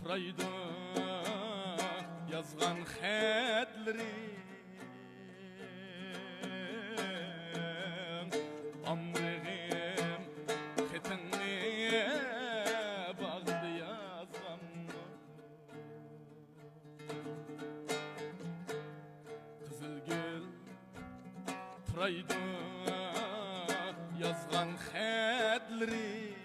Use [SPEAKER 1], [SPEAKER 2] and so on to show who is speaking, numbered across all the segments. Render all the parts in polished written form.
[SPEAKER 1] Frayda yazgan xetleri amrığım xetini bağdı yazgan Kızılgül Frayda yazgan xetleri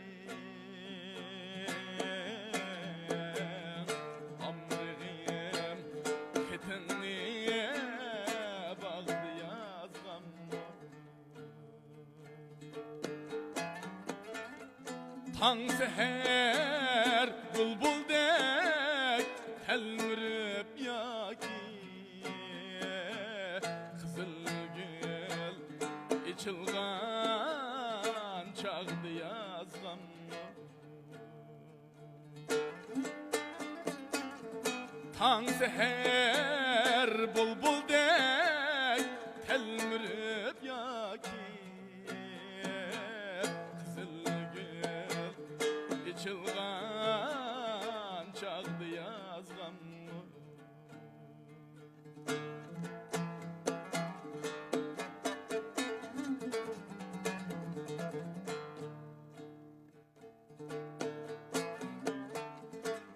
[SPEAKER 1] Tan seher bulbuldek telmirip yaki Kızılgül içilgan çağdı yazgan Tan seher bulbuldek telmirip yaki Çılgan çağdı yazgan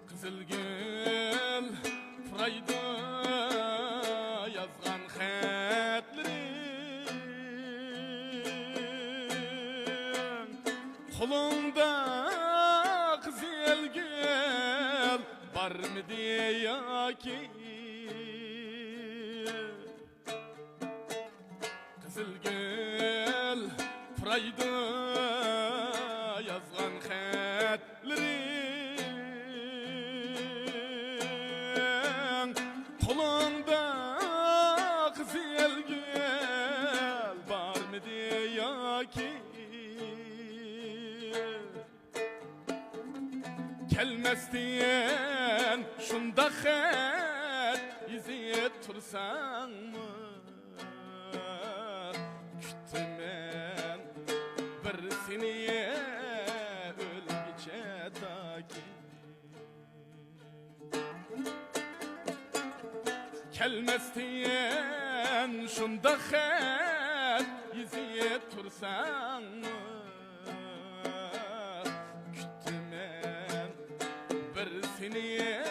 [SPEAKER 1] Kızılgül Frayda yazgan xetleri Kolunda Kızılgül var mı diye ki Kızılgül Frayda yazgan xetleri Kolunda Kızılgül var mı diye ki Gelmez diyen şunda xet izleyip tursan mı? Kütümen bir seniye ölgeçe daki Gelmez diyen şunda xet izleyip tursan mı? Seniye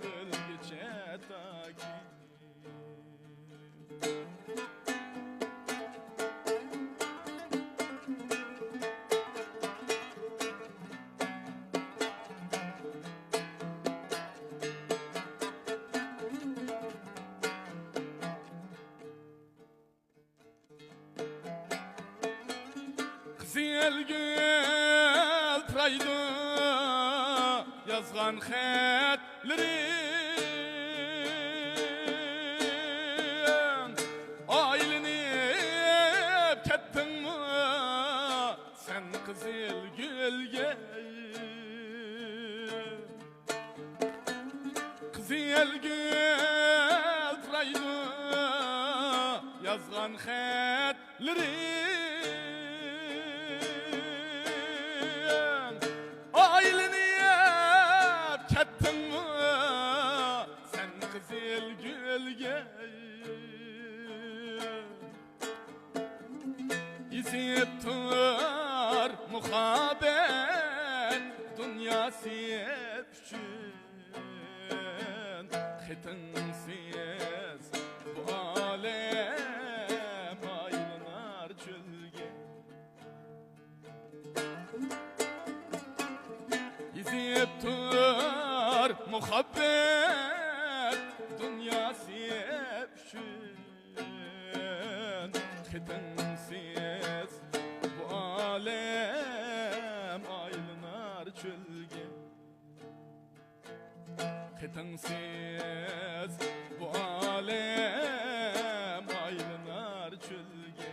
[SPEAKER 1] ölgeçe taki Kızılgül Frayda yazgan xetleri aylinip kettin mi sen Kızılgülge Kızılgül Frayda yazgan xetleri Kızılgülge İzip tur muhabbet dünyası için Xetinsiz bu alem aylınar çölge İzip tur muhabbet dünyası için Xetinsiz bu alem aylınar çölge Xetinsiz bu alem aylınar çölge